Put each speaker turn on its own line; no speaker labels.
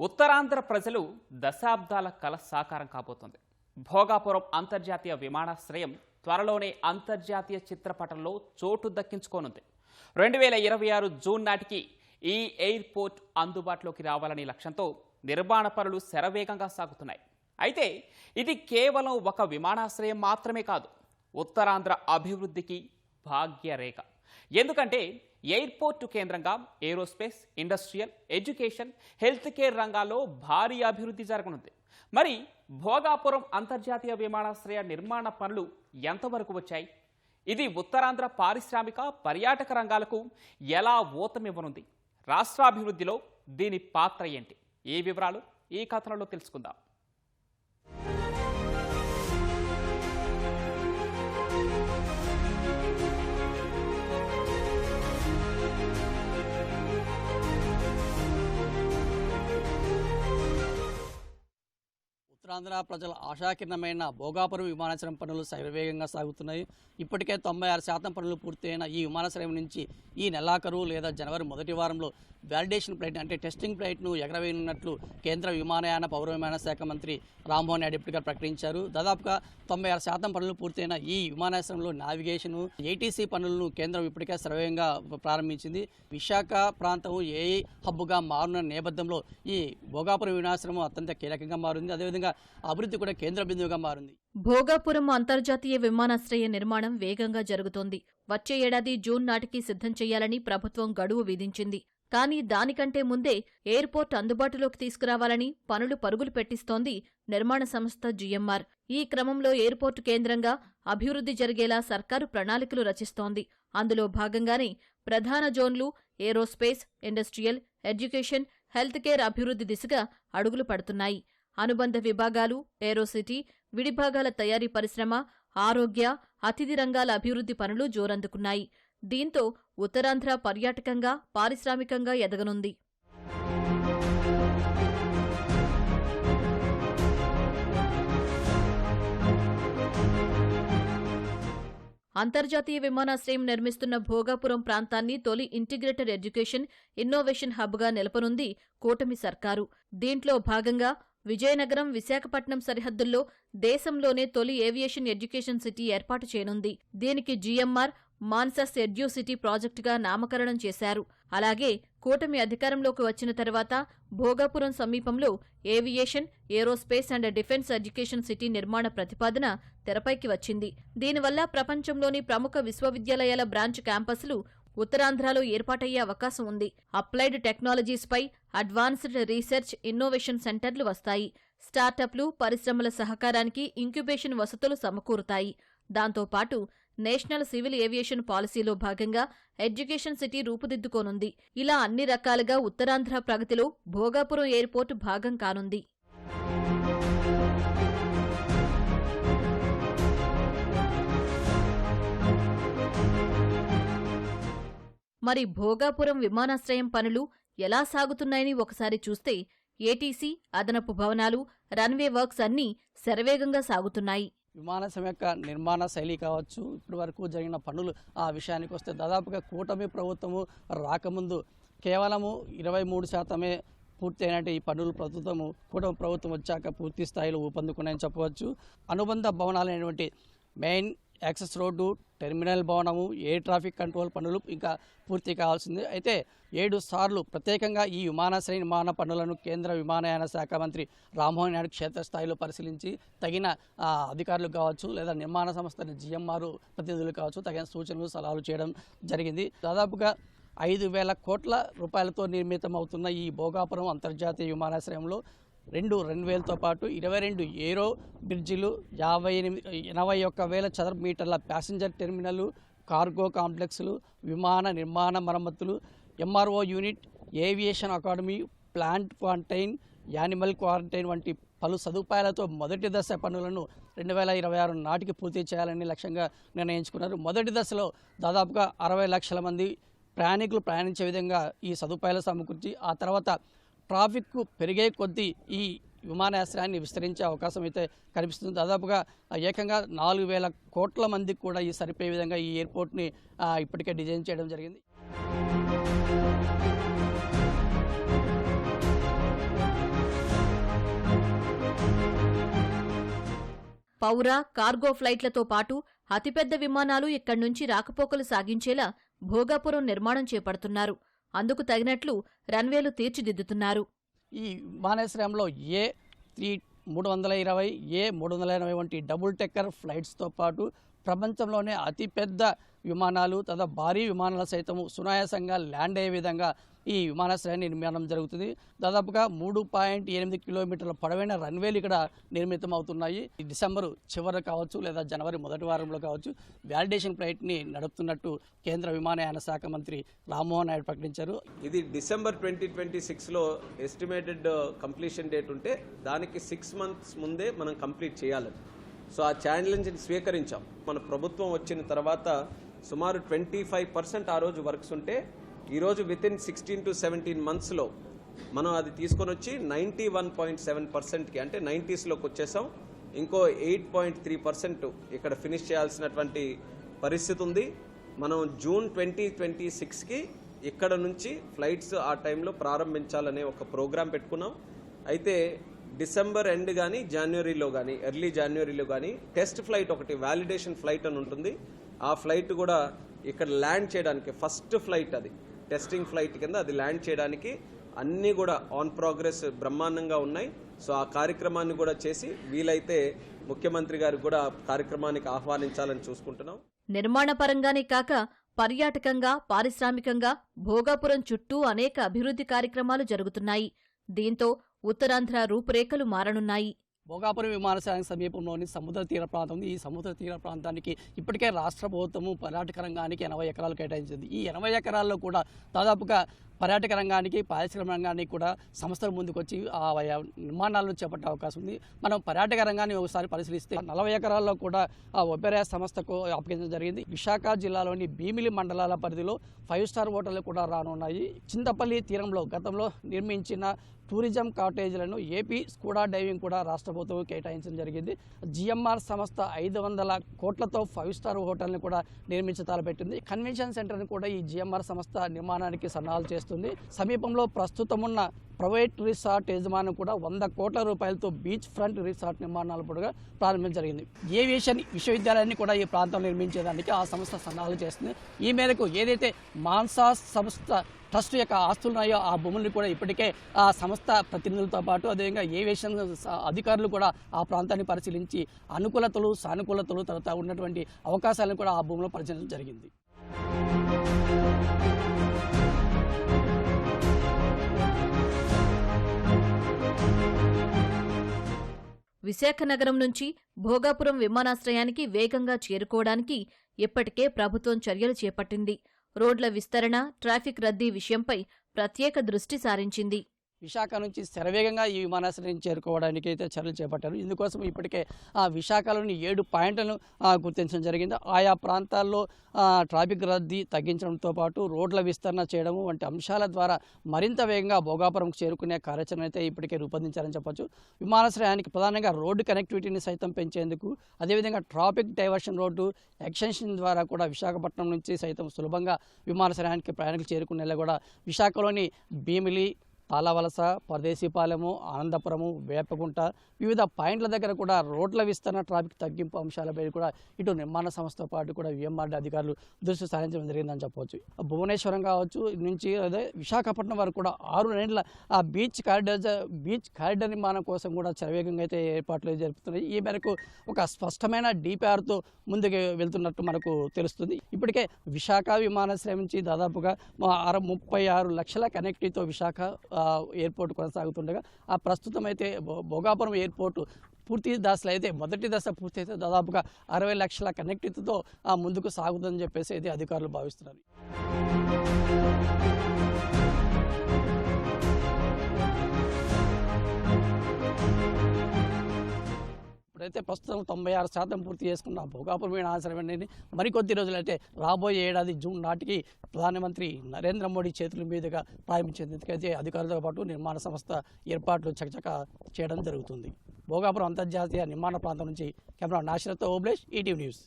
ఉత్తరాంధ్ర ప్రజలు దశాబ్దాల కల సాకారం కాబోతోంది. భోగాపురం అంతర్జాతీయ విమానాశ్రయం త్వరలోనే అంతర్జాతీయ చిత్రపటంలో చోటు దక్కించుకోనుంది. 2026 జూన్ నాటికి ఈ ఎయిర్పోర్ట్ అందుబాటులోకి రావాలనే లక్ష్యంతో నిర్మాణ పనులు శరవేగంగా సాగుతున్నాయి. అయితే ఇది కేవలం ఒక విమానాశ్రయం మాత్రమే కాదు, ఉత్తరాంధ్ర అభివృద్ధికి భాగ్యరేఖ. ఎందుకంటే ఎయిర్పోర్టు కేంద్రంగా aerospace, industrial, education, health care రంగాల్లో భారీ అభివృద్ధి జరగనుంది. మరి భోగాపురం అంతర్జాతీయ విమానాశ్రయ నిర్మాణ పనులు ఎంతవరకు వచ్చాయి? ఇది ఉత్తరాంధ్ర పారిశ్రామిక, పర్యాటక రంగాలకు ఎలా ఊతమివ్వనుంది? రాష్ట్రాభివృద్ధిలో దీని పాత్ర ఏంటి? ఈ వివరాలు ఈ కథనంలో తెలుసుకుందాం.
ఉత్తరాంధ్ర ప్రజల ఆశాకిరణమైన భోగాపురం విమానాశ్రయం పనులు శరవేగంగా సాగుతున్నాయి. ఇప్పటికే 96% పనులు పూర్తయిన ఈ విమానాశ్రయం నుంచి ఈ నెలాఖరు లేదా జనవరి మొదటి వారంలో వ్యాలిడేషన్ ఫ్లైట్ అంటే టెస్టింగ్ ఫ్లైట్ను ఎగరవేయనున్నట్లు కేంద్ర విమానయాన పౌర విమాన శాఖ మంత్రి రామ్మోహన్ నాయుడు ఇప్పటికే ప్రకటించారు. దాదాపుగా 96% పనులు పూర్తయిన ఈ విమానాశ్రయంలో నావిగేషన్, ఏటీసీ పనులను కేంద్రం ఇప్పటికే శరవేగంగా ప్రారంభించింది. విశాఖ ప్రాంతం ఏఐ హబ్గా మారున్న నేపథ్యంలో ఈ భోగాపురం విమానాశ్రయం అత్యంత కీలకంగా మారింది. అదేవిధంగా అభివృద్ధి కూడా కేంద్ర బిందువుగా మారింది.
భోగాపురం అంతర్జాతీయ విమానాశ్రయ నిర్మాణం వేగంగా జరుగుతోంది. వచ్చే ఏడాది జూన్ నాటికి సిద్ధం చేయాలని ప్రభుత్వం గడువు విధించింది. కానీ దానికంటే ముందే ఎయిర్పోర్ట్ అందుబాటులోకి తీసుకురావాలని పనులు పరుగులు పెట్టిస్తోంది నిర్మాణ సంస్థ జీఎంఆర్. ఈ క్రమంలో ఎయిర్పోర్టు కేంద్రంగా అభివృద్ధి జరిగేలా సర్కారు ప్రణాళికలు రచిస్తోంది. అందులో భాగంగానే ప్రధాన జోన్లు aerospace, industrial, education, health care అభివృద్ధి దిశగా అడుగులు పడుతున్నాయి. అనుబంధ విభాగాలు, ఏరోసిటీ, విడిభాగాల తయారీ పరిశ్రమ, ఆరోగ్య, అతిథి రంగాల అభివృద్ధి పనులు జోరందుకున్నాయి. దీంతో ఉత్తరాంధ్ర పర్యాటకంగా, పారిశ్రామికంగా ఎదగనుంది. అంతర్జాతీయ విమానాశ్రయం నిర్మిస్తున్న భోగాపురం ప్రాంతాన్ని తొలి ఇంటిగ్రేటెడ్ ఎడ్యుకేషన్, ఇన్నోవేషన్ హబ్గా నిలపనుంది కూటమి సర్కారు. దీంట్లో భాగంగా విజయనగరం, విశాఖపట్నం సరిహద్దుల్లో దేశంలోనే తొలి ఏవియేషన్ ఎడ్యుకేషన్ సిటీ ఏర్పాటు చేయనుంది. దీనికి జీఎంఆర్ మాన్సస్ ఎడ్యూసిటీ ప్రాజెక్టుగా నామకరణం చేశారు. అలాగే కూటమి అధికారంలోకి వచ్చిన తర్వాత భోగాపురం సమీపంలో aviation, aerospace and defence education city నిర్మాణ ప్రతిపాదన తెరపైకి వచ్చింది. దీనివల్ల ప్రపంచంలోని ప్రముఖ విశ్వవిద్యాలయాల బ్రాంచ్ క్యాంపస్లు ఉత్తరాంధ్రలో ఏర్పాటయ్యే అవకాశం ఉంది. అప్లైడ్ టెక్నాలజీస్పై అడ్వాన్స్డ్ రీసెర్చ్, ఇన్నోవేషన్ సెంటర్లు వస్తాయి. స్టార్టప్లు, పరిశ్రమల సహకారానికి ఇంక్యుబేషన్ వసతులు సమకూరుతాయి. దాంతోపాటు నేషనల్ సివిల్ ఏవియేషన్ పాలసీలో భాగంగా ఎడ్యుకేషన్ సిటీ రూపుదిద్దుకోనుంది. ఇలా అన్ని రకాలుగా ఉత్తరాంధ్ర ప్రగతిలో భోగాపురం ఎయిర్పోర్టు భాగం కానుంది. మరి భోగాపురం విమానాశ్రయం పనులు ఎలా సాగుతున్నాయని ఒకసారి చూస్తే ఏటీసీ, అదనపు భవనాలు, రన్వే వర్క్స్ అన్నీ శరవేగంగా సాగుతున్నాయి.
విమానాశ్రయం యొక్క నిర్మాణ శైలి కావచ్చు, ఇప్పటి వరకు జరిగిన పనులు ఆ విషయానికి వస్తే దాదాపుగా కూటమి ప్రభుత్వము రాకముందు కేవలము 23% పూర్తి అయినట్టు ఈ పనులు కూటమి ప్రభుత్వం వచ్చాక పూర్తి స్థాయిలో ఊపందుకున్నాయని చెప్పవచ్చు. అనుబంధ భవనాలైనటువంటి మెయిన్ యాక్సెస్ రోడ్డు, టెర్మినల్ భవనము, ఎయిర్ ట్రాఫిక్ కంట్రోల్ పనులు ఇంకా పూర్తి కావాల్సింది. అయితే 7 సార్లు ప్రత్యేకంగా ఈ విమానాశ్రయ నిర్మాణ పనులను కేంద్ర విమానయాన శాఖ మంత్రి రామ్మోహన్ నాయుడు క్షేత్రస్థాయిలో పరిశీలించి తగిన అధికారులు కావచ్చు లేదా నిర్మాణ సంస్థ జీఎంఆర్ ప్రతినిధులు కావచ్చు తగిన సూచనలు, సలహాలు చేయడం జరిగింది. దాదాపుగా 5,000 కోట్ల రూపాయలతో నిర్మితమవుతున్న ఈ భోగాపురం అంతర్జాతీయ విమానాశ్రయంలో 2 రన్వేలతో పాటు 22 ఏరో బ్రిడ్జిలు, 81,000 చదరపు మీటర్ల ప్యాసింజర్ టెర్మినల్, కార్గో కాంప్లెక్స్లు, విమాన నిర్మాణ మరమ్మతులు, MRO unit, aviation academy, plant quarantine, animal quarantine వంటి పలు సదుపాయాలతో మొదటి దశ పనులను 2026 నాటికి పూర్తి చేయాలని లక్ష్యంగా నిర్ణయించుకున్నారు. మొదటి దశలో దాదాపుగా 60 లక్షల మంది ప్రయాణికులు ప్రయాణించే విధంగా ఈ సదుపాయాలు సమకూర్చి ఆ తర్వాత ట్రాఫిక్ పెరిగే కొద్దీ ఈ విమానాశ్రయాన్ని విస్తరించే అవకాశం అయితే కనిపిస్తుంది. దాదాపుగా ఏకంగా 4,000 కోట్ల మందికి కూడా ఈ సరిపోయే విధంగా ఈ ఎయిర్పోర్ట్ని ఇప్పటికే డిజైన్ చేయడం జరిగింది.
పౌర, కార్గో ఫ్లైట్లతో పాటు అతిపెద్ద విమానాలు ఇక్కడి నుంచి రాకపోకలు సాగించేలా భోగాపురం నిర్మాణం చేపడుతున్నారు. అందుకు తగినట్లు రన్వేలు తీర్చిదిద్దుతున్నారు.
ఈ విమానాశ్రయంలో A320, A380 వంటి డబుల్ టెక్కర్ ఫ్లైట్స్తో పాటు ప్రపంచంలోనే అతిపెద్ద విమానాలు తదా భారీ విమానాలు సైతం సునాయాసంగా ల్యాండ్ అయ్యే విధంగా ఈ విమానాశ్రయాన్ని నిర్మాణం జరుగుతుంది. దాదాపుగా 3.8 కిలోమీటర్ల పొడవైన రన్వేలు ఇక్కడ నిర్మితం అవుతున్నాయి. డిసెంబర్ చివరి కావచ్చు లేదా జనవరి మొదటి వారంలో కావచ్చు వ్యాలిడేషన్ ఫ్లైట్ని నడుపుతున్నట్టు కేంద్ర విమానయాన శాఖ మంత్రి రామ్మోహన్ నాయుడు ప్రకటించారు.
ఇది డిసెంబర్ 2026లో ఎస్టిమేటెడ్ కంప్లీషన్ డేట్ ఉంటే దానికి 6 months ముందే మనం కంప్లీట్ చేయాలి. సో ఆ ఛాలెంజ్ని స్వీకరించాం. మన ప్రభుత్వం వచ్చిన తర్వాత సుమారు 25% ఆ రోజు వర్క్స్ ఉంటే ఈరోజు వితిన్ 16 to 17 monthsలో మనం అది తీసుకొని వచ్చి 91.7%కి అంటే 90sలోకి వచ్చేసాం. ఇంకో 8.3% ఇక్కడ ఫినిష్ చేయాల్సినటువంటి పరిస్థితి ఉంది. మనం జూన్ 2026కి ఇక్కడ నుంచి ఫ్లైట్స్ ఆ టైంలో ప్రారంభించాలనే ఒక ప్రోగ్రాం పెట్టుకున్నాం. అయితే డిసెంబర్ ఎండ్ కానీ జనవరిలో కానీ ఎర్లీ జనవరిలో కానీ టెస్ట్ ఫ్లైట్ ఒకటి వ్యాలిడేషన్ ఫ్లైట్ అని ఉంటుంది. ఆ ఫ్లైట్ కూడా ఇక్కడ ల్యాండ్ చేయడానికి ఫస్ట్ ఫ్లైట్, అది టెస్టింగ్ ఫ్లైట్ కింద అది ల్యాండ్ చేయడానికి అన్నీ కూడా ఆన్ ప్రోగ్రెస్ బ్రహ్మాండంగా ఉన్నాయి. సో ఆ కార్యక్రమాన్ని కూడా చేసి వీలైతే ముఖ్యమంత్రి గారికి కూడా కార్యక్రమానికి ఆహ్వానించాలని చూసుకుంటున్నాం.
నిర్మాణపరంగానే కాక పర్యాటకంగా, పారిశ్రామికంగా భోగాపురం చుట్టూ అనేక అభివృద్ధి కార్యక్రమాలు జరుగుతున్నాయి. దీంతో ఉత్తరాంధ్ర రూపురేఖలు మారనున్నాయి.
భోగాపురం విమానాశ్రయానికి సమీపంలోని సముద్ర తీర ప్రాంతం ఉంది. ఈ సముద్ర తీర ప్రాంతానికి ఇప్పటికే రాష్ట్ర ప్రభుత్వము పర్యాటక రంగానికి 80 ఎకరాలు కేటాయించింది. ఈ 80 ఎకరాల్లో కూడా దాదాపుగా పర్యాటక రంగానికి, పారిశ్రామిక రంగానికి కూడా సంస్థలు ముందుకొచ్చి ఆ నిర్మాణాలను చేపట్టే అవకాశం ఉంది. మనం పర్యాటక రంగాన్ని ఒకసారి పరిశీలిస్తే 40 ఎకరాల్లో కూడా ఆ ఒబెరా సంస్థకు అప్పగించడం జరిగింది. విశాఖ జిల్లాలోని భీమిలి మండలాల పరిధిలో 5 స్టార్ హోటళ్లు కూడా రానున్నాయి. చింతపల్లి తీరంలో గతంలో నిర్మించిన టూరిజం కాటేజీలను ఏపీ స్కూడా డైవింగ్ కూడా రాష్ట్ర ప్రభుత్వం కేటాయించడం జరిగింది. జిఎంఆర్ సంస్థ 500 కోట్లతో 5 స్టార్ హోటల్ని కూడా నిర్మించి తలపెట్టింది. కన్వెన్షన్ సెంటర్ని కూడా ఈ జిఎంఆర్ సంస్థ నిర్మాణానికి సన్నాహాలు చేస్తుంది. సమీపంలో ప్రస్తుతం ఉన్న ప్రైవేట్ రిసార్ట్ యజమాని కూడా 100 కోట్ల రూపాయలతో బీచ్ ఫ్రంట్ రిసార్ట్ నిర్మాణాలు కూడా ప్రారంభించడం జరిగింది. ఏవియేషన్ విశ్వవిద్యాలయాన్ని కూడా ఈ ప్రాంతంలో నిర్మించేదానికి ఆ సంస్థ సన్నాహాలు చేస్తుంది. ఈ మేరకు ఏదైతే మాన్సా సంస్థ ట్రస్ట్ యొక్క ఆస్తులు ఉన్నాయో ఆ భూముల్ని కూడా ఇప్పటికే ఆ సంస్థ ప్రతినిధులతో పాటు అదేవిధంగా ఏవియేషన్ అధికారులు కూడా ఆ ప్రాంతాన్ని పరిశీలించి అనుకూలతలు, సానుకూలతలు తర్వాత ఉన్నటువంటి అవకాశాలను కూడా ఆ భూమిలో పరిశీలించడం జరిగింది.
విశాఖ నగరం నుంచి భోగాపురం విమానాశ్రయానికి వేగంగా చేరుకోవడానికి ఇప్పటికే ప్రభుత్వం చర్యలు చేపట్టింది. రోడ్ల విస్తరణ, ట్రాఫిక్ రద్దీ విషయంపై ప్రత్యేక దృష్టి సారించింది.
విశాఖ నుంచి శరవేగంగా ఈ విమానాశ్రయం చేరుకోవడానికి అయితే చర్యలు చేపట్టారు. ఇందుకోసం ఇప్పటికే ఆ విశాఖలోని 7 పాయింట్లను గుర్తించడం జరిగింది. ఆయా ప్రాంతాల్లో ట్రాఫిక్ రద్దీ తగ్గించడంతో పాటు రోడ్ల విస్తరణ చేయడం వంటి అంశాల ద్వారా మరింత వేగంగా భోగాపురంకు చేరుకునే కార్యాచరణ అయితే ఇప్పటికే రూపొందించారని చెప్పొచ్చు. విమానాశ్రయానికి ప్రధానంగా రోడ్డు కనెక్టివిటీని సైతం పెంచేందుకు, అదేవిధంగా ట్రాఫిక్ డైవర్షన్ రోడ్డు ఎక్స్టెన్షన్ ద్వారా కూడా విశాఖపట్నం నుంచి సైతం సులభంగా విమానాశ్రయానికి ప్రయాణికులు చేరుకునేలా కూడా విశాఖలోని భీమిలి, తాళవలస, పరదేశీపాలెము, ఆనందపురము, వేపగుంట వివిధ పాయింట్ల దగ్గర కూడా రోడ్ల విస్తరణ, ట్రాఫిక్ తగ్గింపు అంశాలపై కూడా ఇటు నిర్మాణ సంస్థతో పాటు కూడా విఎంఆర్డీ అధికారులు దృష్టి సారించడం జరిగిందని చెప్పవచ్చు. భువనేశ్వరం కావచ్చు నుంచి అదే విశాఖపట్నం వరకు కూడా 6 నెలల ఆ బీచ్ కారిడార్ నిర్మాణం కోసం కూడా శరవేగంగా అయితే ఏర్పాట్లు జరుపుతున్నాయి. ఈ మేరకు ఒక స్పష్టమైన డిపిఆర్తో ముందుకు వెళ్తున్నట్టు మనకు తెలుస్తుంది. ఇప్పటికే విశాఖ విమానాశ్రయం నుంచి దాదాపుగా 36 లక్షల కనెక్టివిటీతో విశాఖ ఎయిర్పోర్ట్ కొనసాగుతుండగా ఆ ప్రస్తుతం అయితే భోగాపురం ఎయిర్పోర్టు పూర్తి దశలో అయితే మొదటి దశ పూర్తి అయితే దాదాపుగా 60 లక్షల కనెక్టివిటీతో ముందుకు సాగుతుందని చెప్పేసి అయితే అధికారులు భావిస్తున్నారు. ఇప్పుడైతే ప్రస్తుతం 96% పూర్తి చేసుకున్న భోగాపురం విమానాశ్రయం అనేది మరికొద్ది రోజులైతే రాబోయే ఏడాది జూన్ నాటికి ప్రధానమంత్రి నరేంద్ర మోడీ చేతుల మీదుగా ప్రారంభించేందుకైతే అధికారులతో పాటు నిర్మాణ సంస్థ ఏర్పాట్లు చకచక చేయడం జరుగుతుంది. భోగాపురం అంతర్జాతీయ నిర్మాణ ప్రాంతం నుంచి కెమెరా నాశరత్తో ఓబ్లేష్, ఈటీవీ న్యూస్.